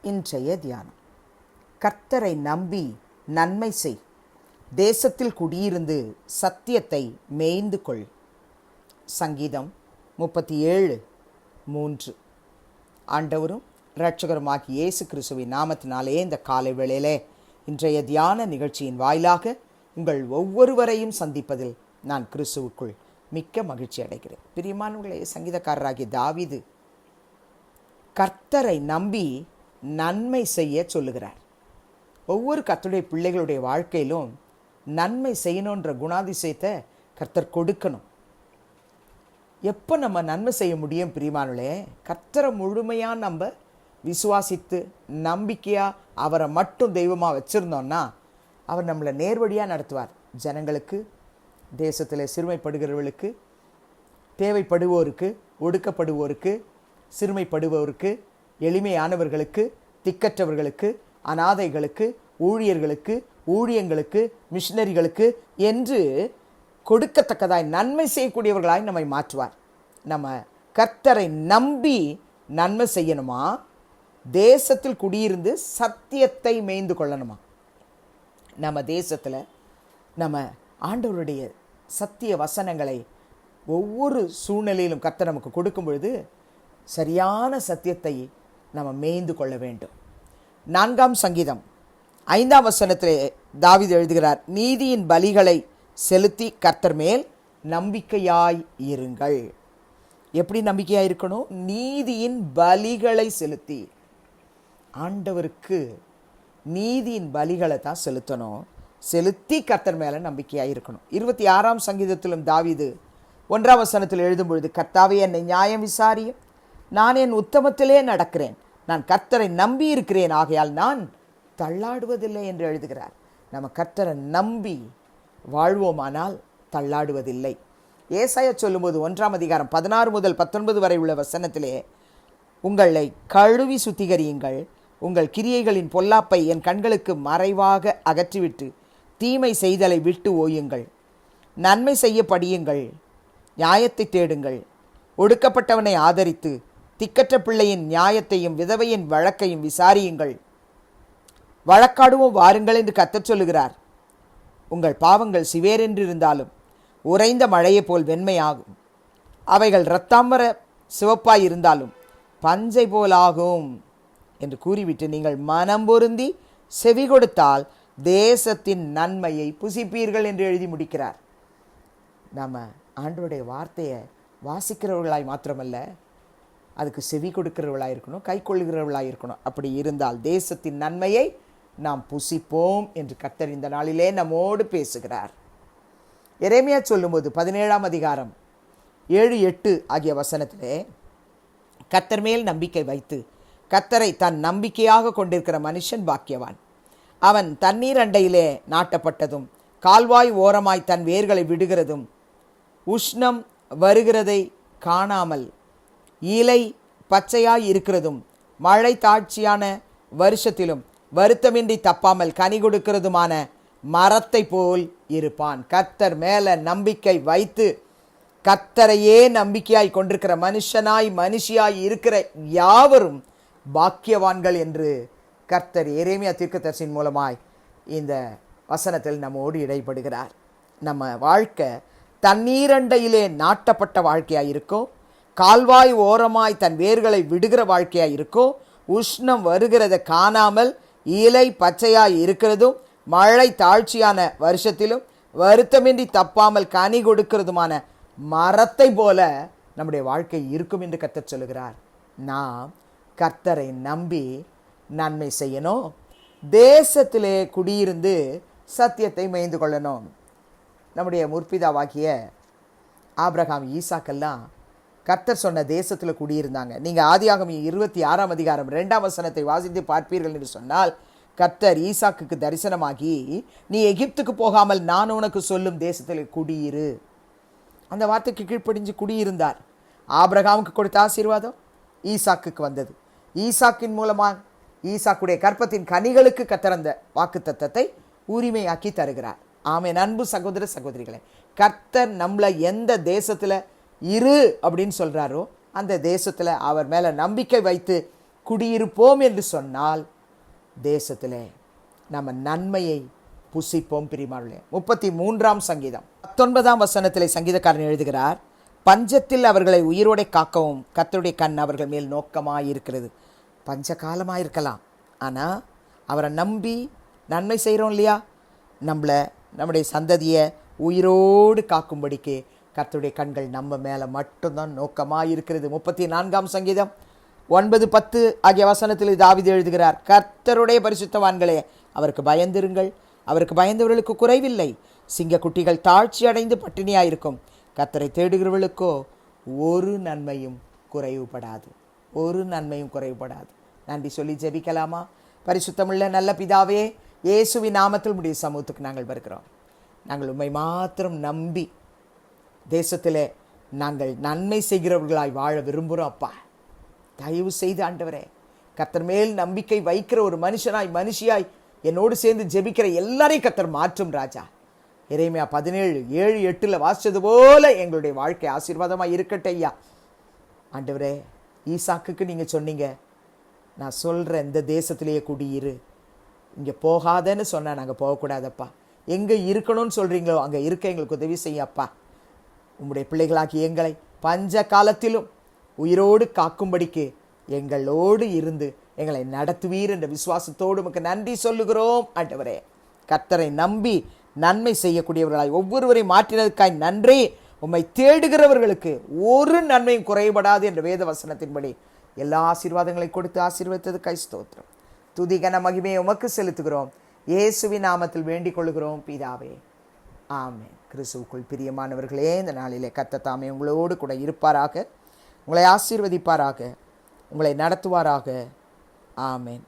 இன்றைய தியானம். கர்த்தரை நம்பி நன்மை செய், தேசத்தில் குடியிருந்து சத்தியத்தை மேய்ந்து கொள். சங்கீதம் 37:3. ஆண்டவரும் இரட்சகருமாகிய இயேசு கிறிஸ்துவின் நாமத்தினாலே இந்த காலை வேளையிலே இன்றைய தியான நிகழ்ச்சியின் வாயிலாக உங்கள் ஒவ்வொருவரையும் சந்திப்பதில் நான் கிறிஸ்துவுக்குள் மிக்க மகிழ்ச்சி அடைகிறேன். பிரியமானவர்களே, சங்கீதக்காரராகிய தாவீது கர்த்தரை நம்பி நன்மை செய்ய சொல்லுகிறார். ஒவ்வொரு கர்த்தருடைய பிள்ளைகளுடைய வாழ்க்கையிலும் நன்மை செய்யணுன்ற குணாதிசயத்தை கர்த்தர் கொடுக்கணும். எப்போ நம்ம நன்மை செய்ய முடியும் பிரியமானவர்களே? கர்த்தரை முழுமையாக நம்ம விசுவாசித்து நம்பிக்கையாக அவரை மட்டும் தெய்வமாக வச்சுருந்தோன்னா அவர் நம்மளை நேர்வழியாக நடத்துவார். ஜனங்களுக்கு, தேசத்தில் சிறுமைப்படுகிறவர்களுக்கு, தேவைப்படுவோருக்கு, ஒடுக்கப்படுவோருக்கு, சிறுமைப்படுவோருக்கு, எளிமையானவர்களுக்கு, திக்கற்றவர்களுக்கு, அனாதைகளுக்கு, ஊழியர்களுக்கு, ஊழியங்களுக்கு, மிஷினரிகளுக்கு என்று கொடுக்கத்தக்கதாய் நன்மை செய்யக்கூடியவர்களாய் நம்மை மாற்றுவார். நம்ம கர்த்தரை நம்பி நன்மை செய்யணுமா? தேசத்தில் குடியிருந்து சத்தியத்தை மேய்ந்து கொள்ளணுமா? நம்ம தேசத்தில் நம்ம ஆண்டவருடைய சத்திய வசனங்களை ஒவ்வொரு சூழ்நிலையிலும் கர்த்தர் நமக்கு கொடுக்கும் பொழுது சரியான சத்தியத்தை நம்ம மேய்ந்து கொள்ள வேண்டும். 4ஆம் சங்கீதம் 5ஆம் வசனத்திலே தாவீது எழுதுகிறார், நீதியின் பலிகளை செலுத்தி கர்த்தர் மேல் நம்பிக்கையாய் இருங்கள். எப்படி நம்பிக்கையாய் இருக்கணும்? நீதியின் பலிகளை செலுத்தி. ஆண்டவருக்கு நீதியின் பலிகளை தான் செலுத்தணும். செலுத்தி கர்த்தர் மேலே நம்பிக்கையாக இருக்கணும். 26ஆம் சங்கீதத்திலும் தாவீது 1ஆம் வசனத்தில் எழுதும் பொழுது, கர்த்தாவே என்னை நியாயம் விசாரியும், நான் என் உத்தமத்திலே நடக்கிறேன், நான் கர்த்தரை நம்பி இருக்கிறேன், ஆகையால் நான் தள்ளாடுவதில்லை என்று எழுதுகிறார். நம்ம கர்த்தரை நம்பி வாழ்வோமானால் தள்ளாடுவதில்லை. ஏசாயா சொல்லும்போது 1ஆம் அதிகாரம் 16 முதல் 19 வரை உள்ள வசனத்திலே, உங்களை கழுவி சுத்திகரியுங்கள், உங்கள் கிரியைகளின் பொல்லாப்பை என் கண்களுக்கு மறைவாக அகற்றிவிட்டு தீமை செய்தலை விட்டு ஓயுங்கள், நன்மை செய்ய படியுங்கள், நியாயத்தை தேடுங்கள், ஒடுக்கப்பட்டவனை ஆதரித்து திக்கற்ற பிள்ளையின் நியாயத்தையும் விதவையின் வழக்கையும் விசாரியுங்கள், வழக்காடுவோம் வாருங்கள் என்று கர்த்தர் சொல்லுகிறார். உங்கள் பாவங்கள் சிவேரென்று இருந்தாலும் உறைந்த மழையைப் போல் வெண்மையாகும், அவைகள் இரத்தாம்பர சிவப்பாய் இருந்தாலும் பஞ்சை போலாகும் என்று கூறிவிட்டு நீங்கள் மனம் பொருந்தி செவி கொடுத்தால் தேசத்தின் நன்மையை புசிப்பீர்கள் என்று எழுதி முடிக்கிறார். நம்ம ஆண்டவருடைய வார்த்தையை வாசிக்கிறவர்களாய் மாத்திரமல்ல, அதுக்கு செவி கொடுக்கிறவர்களாக இருக்கணும், கை கொள்ளுகிறவர்களாக இருக்கணும். அப்படி இருந்தால் தேசத்தின் நன்மையை நாம் புசிப்போம் என்று கர்த்தர் இந்த நாளிலே நம்மோடு பேசுகிறார். எரேமியா சொல்லும்போது 17ஆம் அதிகாரம் 7-8 ஆகிய வசனத்திலே, கர்த்தர் மேல் நம்பிக்கை வைத்து கர்த்தரை தன் நம்பிக்கையாக கொண்டிருக்கிற மனுஷன் பாக்கியவான். அவன் தண்ணீர் அண்டையிலே நாட்டப்பட்டதும் கால்வாய் ஓரமாய் தன் வேர்களை விடுகிறதும் உஷ்ணம் வருகிறதை காணாமல் இலை பச்சையாய் இருக்கிறதும் மழை தாட்சியான வருஷத்திலும் வருத்தமின்றி தப்பாமல் கனி கொடுக்கிறதுமான மரத்தை போல் இருப்பான். கர்த்தர் மேல நம்பிக்கை வைத்து கர்த்தரையே நம்பிக்கையாய் கொண்டிருக்கிற மனுஷியாய் இருக்கிற யாவரும் பாக்கியவான்கள் என்று கர்த்தர் எரேமியா தீர்க்கதரிசியின் மூலமாய் இந்த வசனத்தில் நம்மோடு இடைப்படுகிறார். நம்ம வாழ்க்கை தண்ணீரண்டையிலே நாட்டப்பட்ட வாழ்க்கையாக இருக்கும், கால்வாய் ஓரமாய் தன் வேர்களை விடுகிற வாழ்க்கையாக இருக்கும், உஷ்ணம் வருகிறத காணாமல் இலை பச்சையாய் இருக்கிறதும் மழை தாழ்ச்சியான வருஷத்திலும் வருத்தமின்றி தப்பாமல் கனி கொடுக்கிறதுமான மரத்தை போல நம்முடைய வாழ்க்கை இருக்கும் என்று கர்த்தர் சொல்லுகிறார். நாம் கர்த்தரை நம்பி நன்மை செய்யணும், தேசத்திலே குடியிருந்து சத்தியத்தை மேய்ந்து கொள்ளணும். நம்முடைய முற்பிதாவாகிய ஆபிரகாம், ஈசாக்கெல்லாம் கர்த்தர் சொன்ன தேசத்தில் குடியிருந்தாங்க. நீங்கள் ஆதியாகமம் 26ஆம் அதிகாரம் 2ஆம் வசனத்தை வாசித்து பார்ப்பீர்கள் என்று சொன்னால், கர்த்தர் ஈசாக்குக்கு தரிசனமாகி, நீ எகிப்துக்கு போகாமல் நான் உனக்கு சொல்லும் தேசத்தில் குடியிரு. அந்த வார்த்தைக்கு கீழ்ப்படிஞ்சு குடியிருந்தார். ஆபிரகாமுக்கு கொடுத்த ஆசீர்வாதம் ஈசாக்குக்கு வந்தது. ஈசாக்கின் மூலமாக ஈசாக்குடைய கற்பத்தின் கனிகளுக்கு கர்த்தர் அந்த வாக்கு தத்தத்தை உரிமையாக்கி தருகிறார். ஆமென். அன்பு சகோதர சகோதரிகளே, கர்த்தர் நம்மளை எந்த தேசத்தில் இரு அப்படின்னு சொல்கிறாரோ அந்த தேசத்தில் அவர் மேலே நம்பிக்கை வைத்து குடியிருப்போம் என்று சொன்னால் தேசத்திலே நம்ம நன்மையை புசிப்போம். பிரியமானவர்களே, 33ஆம் சங்கீதம் 19ஆம் வசனத்திலே சங்கீதக்காரன் எழுதுகிறார், பஞ்சத்தில் அவர்களை உயிரோடை காக்கவும் கர்த்தருடைய கண் அவர்கள் மேல் நோக்கமாயிருக்கிறது. பஞ்ச காலமாயிருக்கலாம், ஆனால் அவரை நம்பி நன்மை செய்கிறோம் இல்லையா, நம்முடைய சந்ததியை உயிரோடு காக்கும்படிக்கு கர்த்தருடைய கண்கள் நம்ம மேலே மட்டும்தான் நோக்கமாயிருக்கிறது. 34ஆம் சங்கீதம் 9-10 ஆகிய வசனத்தில் தாவீது எழுதுகிறார், கர்த்தருடைய பரிசுத்தவான்களே அவருக்கு பயந்திருங்கள், அவருக்கு பயந்தவர்களுக்கு குறைவில்லை. சிங்க குட்டிகள் தாழ்ச்சி அடைந்து பட்டினியாயிருக்கும், கர்த்தரை தேடுகிறவர்களுக்கோ ஒரு நன்மையும் குறைவுபடாது, ஒரு நன்மையும் குறைவுபடாது. நன்றி சொல்லி ஜெபிக்கலாமா? பரிசுத்தமுள்ள நல்ல பிதாவே, இயேசுவின் நாமத்தில் உம்முடைய சமூகத்துக்கு நாங்கள் வருகிறோம். நாங்கள் உம்மை மாத்திரம் நம்பி தேசத்திலே நாங்கள் நன்மை செய்கிறவர்களாய் வாழ விரும்புகிறோம். அப்பா, தயவு செய்து ஆண்டவரே, கர்த்தர் மேல் நம்பிக்கை வைக்கிற ஒரு மனுஷியாய் என்னோடு சேர்ந்து ஜெபிக்கிற எல்லாரையும் கர்த்தர் மாற்றும் ராஜா. எரேமியா 17:7-8 வாசிச்சது போல எங்களுடைய வாழ்க்கை ஆசீர்வாதமாக இருக்கட்டும் ஐயா. ஆண்டவரே, ஈசாக்குக்கு நீங்கள் சொன்னீங்க, நான் சொல்கிறேன் இந்த தேசத்திலேயே குடியிரு, இங்கே போகாதன்னு சொன்னால் நாங்கள் போகக்கூடாதப்பா, எங்கே இருக்கணும்னு சொல்கிறீங்களோ அங்கே இருக்க எங்களுக்கு உதவி செய்யப்பா. உம்முடைய பிள்ளைகளாக்கி எங்களை பஞ்ச காலத்திலும் உயிரோடு காக்கும்படிக்கு எங்களோடு இருந்து எங்களை நடத்துவீர் என்ற விசுவாசத்தோடு உமக்கு நன்றி சொல்லுகிறோம். ஆண்டவரே, கர்த்தரை நம்பி நன்மை செய்யக்கூடியவர்களாய் ஒவ்வொருவரையும் மாற்றினதுக்காய் நன்றி. உம்மை தேடுகிறவர்களுக்கு ஒரு நன்மையும் குறைபடாது என்ற வேத வசனத்தின்படி எல்லா ஆசீர்வாதங்களையும் கொடுத்து ஆசீர்வதித்ததுக்காய் ஸ்தோத்திரம். துதி கன மகிமையை உமக்கு செலுத்துகிறோம். இயேசுவின் நாமத்தில் வேண்டிக் கொள்கிறோம் பிதாவே, ஆமென். கிறிஸ்துவுக்குள் பிரியமானவர்களே, இந்த நாளிலே கர்த்தர் தாமே உங்களோடு கூட இருப்பாராக, உங்களை ஆசீர்வதிப்பாராக, உங்களை நடத்துவாராக. ஆமென்.